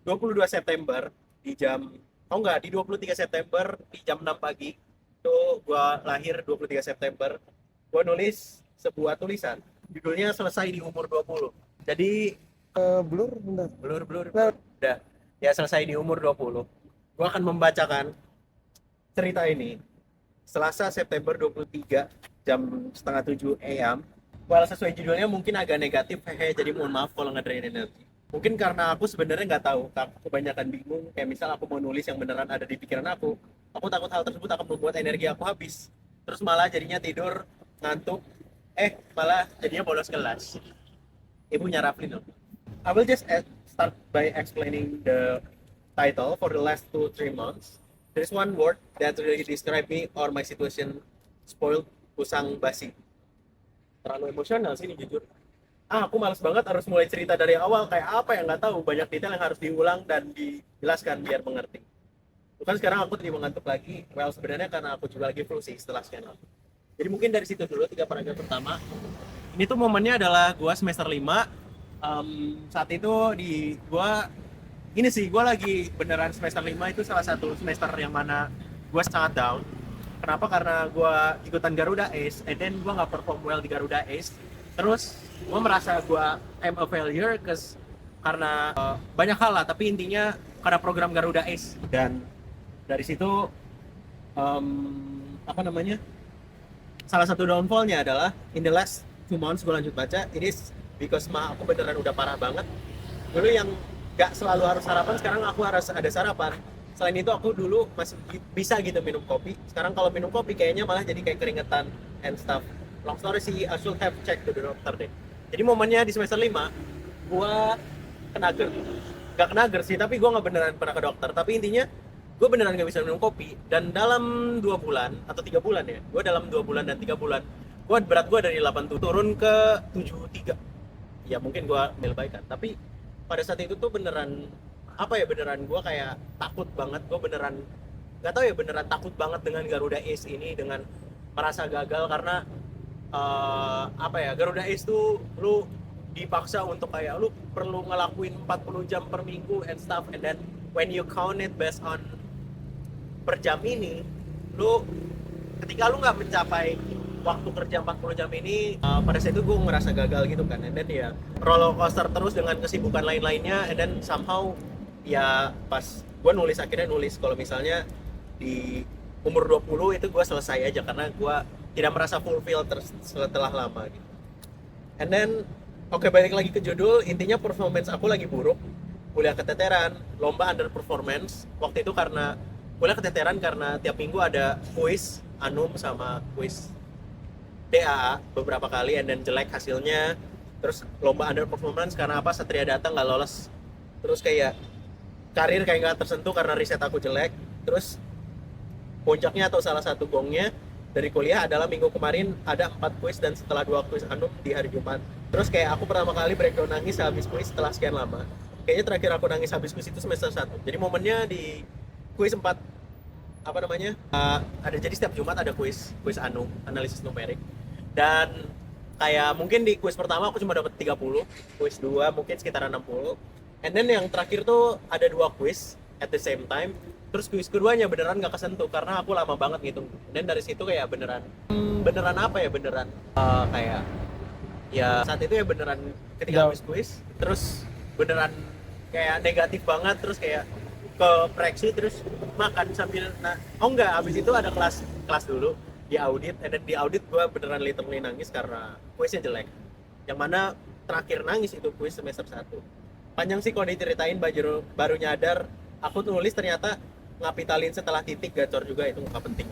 22 September di jam oh enggak, di 23 September di jam 6 pagi itu gua lahir 23 September. Gua nulis sebuah tulisan. Judulnya selesai di umur 20. Jadi Blur bentar. blur blur Nah, blur. Udah. Ya selesai di umur 20. Gua akan membacakan cerita ini Selasa September 23 jam setengah 7 AM. Well, sesuai judulnya mungkin agak negatif, hehe, jadi mohon maaf kalau ngedrain energi. Mungkin karena aku sebenarnya nggak tahu, aku kebanyakan bingung. Kayak misal aku mau nulis yang beneran ada di pikiran aku takut hal tersebut akan membuat energi aku habis. Terus malah jadinya tidur, ngantuk, malah jadinya bolos kelas. Ibunya Raflin loh. I will just start by explaining the title for the last 2-3 months. There's one word that really describe me or my situation: spoiled, usang, basi. Terlalu emosional sih ini jujur. Aku males banget harus mulai cerita dari awal, kayak apa yang nggak tahu, banyak detail yang harus diulang dan dijelaskan biar mengerti. Bukan sekarang aku tadi mengantuk lagi, well sebenarnya karena aku juga lagi flu sih setelah sekian lama. Jadi mungkin dari situ dulu 3 paragraf pertama. Ini tuh momennya adalah gua semester 5. Saat itu di gua ini sih, gua lagi beneran semester 5 itu salah satu semester yang mana gua sangat down. Kenapa? Karena gua ikutan Garuda Ace, and then gua nggak perform well di Garuda Ace. Terus gua merasa gua I'm a failure karena banyak hal lah, tapi intinya karena program Garuda Ace. Dan dari situ um, apa namanya, salah satu downfallnya adalah in the last 2 months gue lanjut baca, it is because mah aku beneran udah parah banget. Dulu yang gak selalu harus sarapan, sekarang aku harus ada sarapan. Selain itu aku dulu masih bisa gitu minum kopi, sekarang kalau minum kopi kayaknya malah jadi kayak keringetan and stuff. Long story sih, I should have checked to the doctor deh. Jadi momennya di semester 5 gue kena GERD. Gak kena GERD sih, tapi gue gak beneran pernah ke dokter. Tapi intinya gue beneran gak bisa minum kopi. Dan dalam 2 bulan atau 3 bulan ya, gue dalam 2 bulan dan 3 bulan, berat gue dari 87 turun ke 73. Ya mungkin gue melebaikan, tapi pada saat itu tuh beneran apa ya, beneran gue kayak takut banget. Gue beneran nggak tahu ya, beneran takut banget dengan Garuda Ace ini, dengan merasa gagal karena apa ya, Garuda Ace tuh lu dipaksa untuk kayak lu perlu ngelakuin 40 jam per minggu and stuff, and then when you count it based on per jam ini, lu ketika lu nggak mencapai waktu kerja 40 jam ini, pada saat itu gue ngerasa gagal gitu kan. And then ya roller coaster terus dengan kesibukan lain-lainnya, and then somehow ya pas gue nulis, akhirnya nulis kalau misalnya di umur 20 itu gue selesai aja karena gue tidak merasa fulfill setelah lama gitu. And then oke, balik lagi ke judul, intinya performance aku lagi buruk, kuliah keteteran, lomba underperformance. Waktu itu karena kuliah keteteran karena tiap minggu ada kuis Anum sama kuis DAA beberapa kali, and then jelek hasilnya. Terus lomba underperformance karena apa, Satria datang nggak lolos. Terus kayak karir kayak nggak tersentuh karena riset aku jelek. Terus puncaknya atau salah satu gongnya dari kuliah adalah minggu kemarin ada 4 kuis, dan setelah 2 kuis Anum di hari Jumat. Terus kayak aku pertama kali breakdown nangis habis kuis setelah sekian lama. Kayaknya terakhir aku nangis habis kuis itu semester 1. Jadi momennya di kuis 4, apa namanya, ada, jadi setiap Jumat ada kuis Anum, analisis numerik. Dan kayak mungkin di kuis pertama aku cuma dapat 30, kuis 2 mungkin sekitar 60. And then yang terakhir tuh ada 2 kuis at the same time. Terus kuis keduanya beneran nggak kesentuh karena aku lama banget ngitung. Dan dari situ kayak beneran apa ya, beneran kayak ya saat itu ya beneran ketika habis kuis terus beneran kayak negatif banget. Terus kayak ke preksi, terus makan sambil oh enggak, habis itu ada kelas dulu di audit, dan di audit gue beneran literally nangis karena kuisnya jelek. Yang mana terakhir nangis itu kuis semester 1. Panjang sih kalau diceritain, baru nyadar aku tulis ternyata ngapitalin setelah titik gacor juga, itu nggak penting.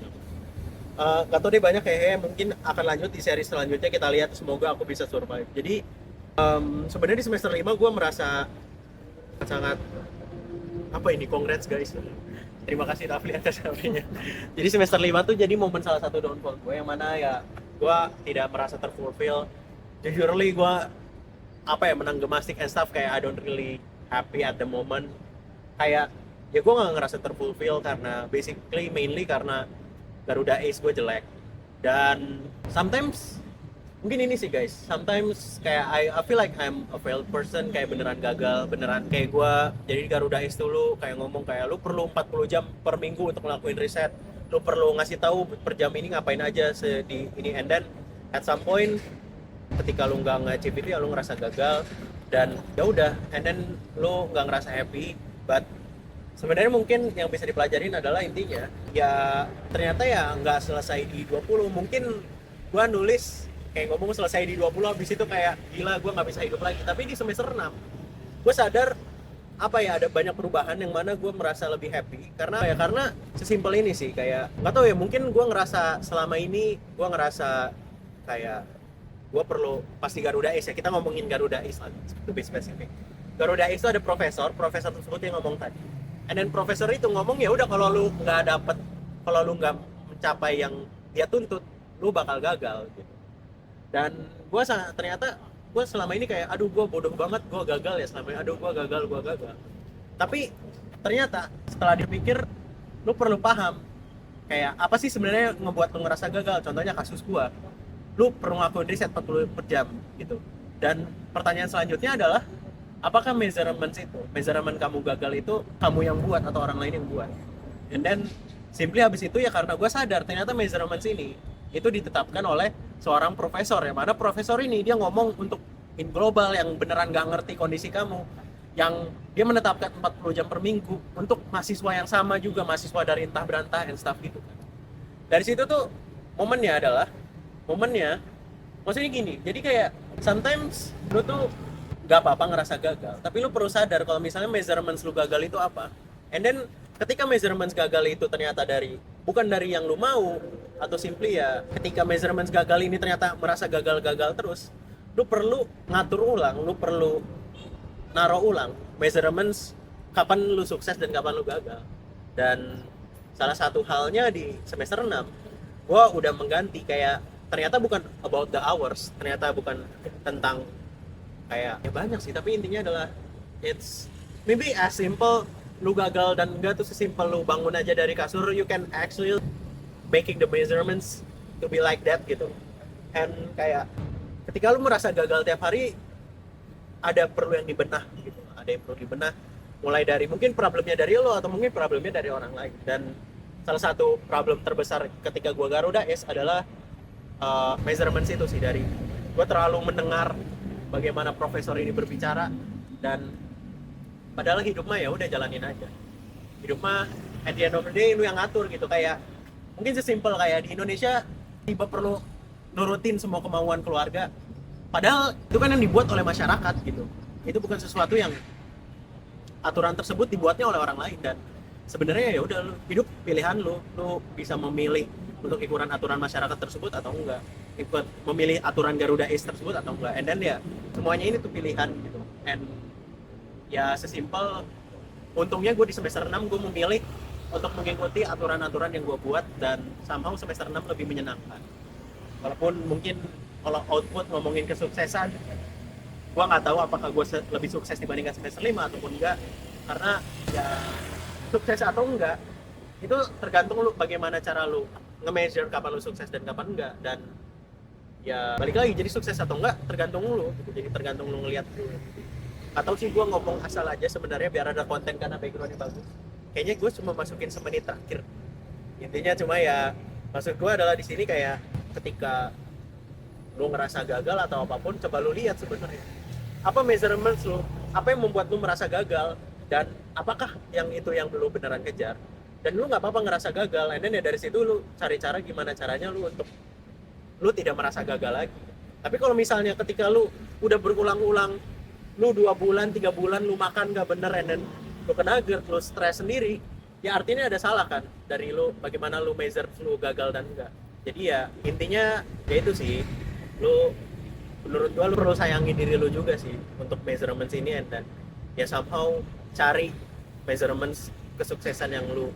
Gak tau deh, banyak kayak mungkin akan lanjut di seri selanjutnya, kita lihat, semoga aku bisa survive. Jadi sebenarnya di semester 5 gue merasa sangat apa ini, congrats guys, terima kasih Rafli atas HP-nya. Jadi semester 5 tuh jadi momen salah satu downfall gue, yang mana ya gue tidak merasa terfulfill. Jujurly gue apa ya, menang gemastik and stuff, kayak I don't really happy at the moment. Kayak ya gue nggak ngerasa terfulfill karena basically mainly karena Garuda Ace gue jelek. Dan sometimes mungkin ini sih guys, sometimes kayak I feel like I'm a failed person, kayak beneran gagal, beneran kayak gue jadi di Garuda Is dulu kayak ngomong kayak lu perlu 40 jam per minggu untuk ngelakuin riset, lu perlu ngasih tahu per jam ini ngapain aja di ini, and then at some point ketika lu nggak nge-achieve itu ya lu ngerasa gagal, dan ya udah, and then lu nggak ngerasa happy. But sebenarnya mungkin yang bisa dipelajarin adalah intinya ya ternyata ya nggak selesai di 20. Mungkin gua nulis kayak ngomong selesai di 20, habis itu kayak gila gua nggak bisa hidup lagi, tapi di semester 6 gue sadar apa ya, ada banyak perubahan yang mana gue merasa lebih happy karena sesimpel ini sih, kayak nggak tahu ya, mungkin gue ngerasa selama ini gue ngerasa kayak gue perlu, pasti Garuda Is ya, kita ngomongin Garuda Is lagi lebih spesifik. Garuda Is itu ada profesor tersebut yang ngomong tadi, and then profesor itu ngomong ya udah, kalau lu nggak dapet, kalau lu nggak mencapai yang dia tuntut, lu bakal gagal gitu. Dan gue ternyata gue selama ini kayak aduh gue bodoh banget, gue gagal ya selama ini, aduh gue gagal. Tapi ternyata setelah dipikir, lu perlu paham kayak apa sih sebenarnya ngebuat lu ngerasa gagal. Contohnya kasus gue, lu perlu ngelakuin riset 40 per jam gitu. Dan pertanyaan selanjutnya adalah apakah measurement kamu gagal itu kamu yang buat atau orang lain yang buat. And then simply habis itu ya karena gue sadar ternyata measurement ini itu ditetapkan oleh seorang profesor, yang mana profesor ini dia ngomong untuk in global yang beneran gak ngerti kondisi kamu, yang dia menetapkan 40 jam per minggu untuk mahasiswa yang sama juga, mahasiswa dari entah berantah and stuff gitu. Dari situ tuh momennya maksudnya gini, jadi kayak sometimes lu tuh gak apa-apa ngerasa gagal, tapi lu perlu sadar kalau misalnya measurements lu gagal itu apa. And then ketika measurements gagal itu ternyata bukan dari yang lu mau, atau simply ya ketika measurements gagal ini ternyata merasa gagal terus, lu perlu ngatur ulang, lu perlu naruh ulang measurements kapan lu sukses dan kapan lu gagal. Dan salah satu halnya di semester 6 gua udah mengganti, kayak ternyata bukan about the hours, ternyata bukan tentang kayak ya banyak sih, tapi intinya adalah it's maybe as simple lu gagal dan enggak tuh sesimpel lu bangun aja dari kasur, you can actually making the measurements to be like that gitu. And kayak ketika lu merasa gagal tiap hari, ada perlu yang dibenah gitu, ada yang perlu dibenah, mulai dari mungkin problemnya dari lo atau mungkin problemnya dari orang lain. Dan salah satu problem terbesar ketika gua Garuda Is adalah measurements itu sih, dari gua terlalu mendengar bagaimana profesor ini berbicara, dan padahal hidup mah ya udah jalanin aja, hidup mah at the end of the day lu yang ngatur gitu. Kayak mungkin sesimpel kayak di Indonesia tiba perlu nurutin semua kemauan keluarga, padahal itu kan yang dibuat oleh masyarakat gitu, itu bukan sesuatu yang aturan tersebut dibuatnya oleh orang lain. Dan sebenarnya ya udah, lu hidup pilihan lu bisa memilih untuk ikutan aturan masyarakat tersebut atau enggak, ikut memilih aturan Garuda Is tersebut atau enggak. And then ya semuanya ini tuh pilihan gitu. And ya sesimpel, untungnya gue di semester 6 gue memilih untuk mengikuti aturan-aturan yang gue buat, dan somehow semester 6 lebih menyenangkan. Walaupun mungkin kalau output ngomongin kesuksesan, gue nggak tahu apakah gue lebih sukses dibandingkan semester 5 ataupun enggak, karena ya sukses atau enggak itu tergantung lu bagaimana cara lu nge-measure kapan lu sukses dan kapan enggak. Dan ya balik lagi, jadi sukses atau enggak tergantung lu gitu. Jadi tergantung lu ngeliat dulu. Atau sih gue ngomong asal aja sebenarnya biar ada konten karena backgroundnya bagus. Kayaknya gue cuma masukin semenit terakhir. Intinya cuma ya maksud gue adalah di sini kayak ketika lu ngerasa gagal atau apapun, coba lu lihat sebenarnya apa measurements lu, apa yang membuat lu merasa gagal, dan apakah yang itu yang lu beneran kejar. Dan lu nggak apa-apa ngerasa gagal, and then ya dari situ lu cari cara gimana caranya lu untuk lu tidak merasa gagal lagi. Tapi kalau misalnya ketika lu udah berulang-ulang, lu 2 bulan 3 bulan lu makan nggak bener, and then lu kena GERD, lu stres sendiri, ya artinya ada salah kan dari lu, bagaimana lu measure lu gagal dan enggak. Jadi ya intinya ya itu sih, lu menurut gua lu perlu sayangi diri lu juga sih untuk measurements ini, dan ya somehow cari measurements kesuksesan yang lu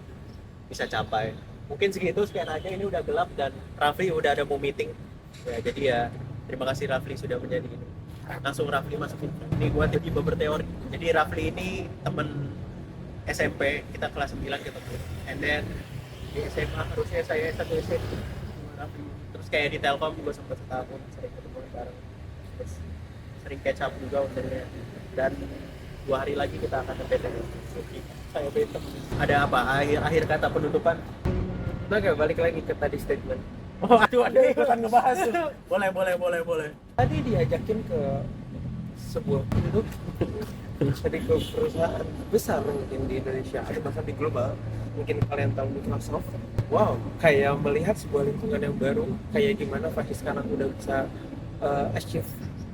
bisa capai. Mungkin segitu, sekian aja, ini udah gelap dan Rafli udah ada mau meeting ya. Jadi ya terima kasih Rafli sudah menjadi ini. Langsung Rafli masukin, ini gua tiba-tiba berteori. Jadi Rafli ini temen SMP, kita kelas 9 ketemu, and then di SMA harusnya saya satu SMP sama Rafli. Terus kayak di Telkom gue sempat setahun sering ketemu bareng, terus sering catch up juga untungnya. Dan 2 hari lagi kita akan ke PT Suzuki. Saya Beto. Ada apa? Akhir kata penutupan? Nah, kayak balik lagi ke tadi statement. Oh, aduh, ada ikutan ngebahas tuh. Boleh. Tadi diajakin ke sebuah produk dari ke perusahaan besar mungkin di Indonesia, ada bahkan di global. Mungkin kalian tahu Microsoft. Wow, kayak melihat sebuah lingkungan yang baru, kayak gimana Fahri sekarang udah bisa achieve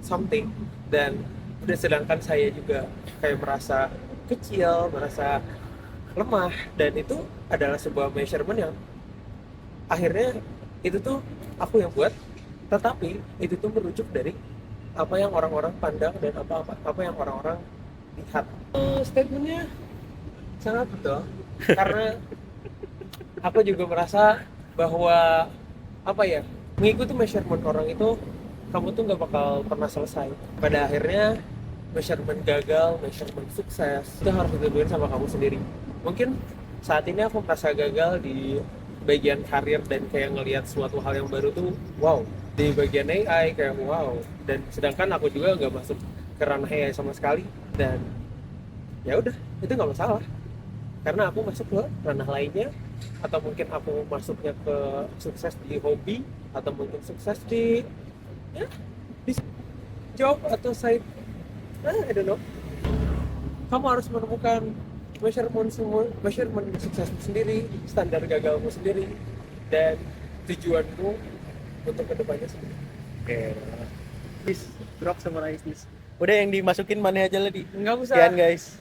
something, dan udah sedangkan saya juga kayak merasa kecil, merasa lemah, dan itu adalah sebuah measurement yang akhirnya itu tuh aku yang buat, tetapi itu tuh merujuk dari apa yang orang-orang pandang dan apa yang orang-orang lihat. Statementnya sangat betul karena aku juga merasa bahwa apa ya, mengikuti measurement orang itu kamu tuh nggak bakal pernah selesai. Pada akhirnya measurement gagal, measurement sukses itu harus ditentuin sama kamu sendiri. Mungkin saat ini aku merasa gagal di bagian karir dan kayak ngelihat suatu hal yang baru tuh wow, di bagian AI kayak wow, dan sedangkan aku juga nggak masuk ke ranah AI sama sekali, dan ya udah itu nggak masalah karena aku masuk ke ranah lainnya, atau mungkin aku masuknya ke sukses di hobi, atau mungkin sukses di ya di job atau side, I don't know. Kamu harus menemukan measurement suksesmu sendiri, standar gagalmu sendiri, dan tujuanmu untuk kedepannya sendiri. Oke. Please drop summarize this. Udah yang dimasukin mana aja lah di. Nggak usah. Sekian guys.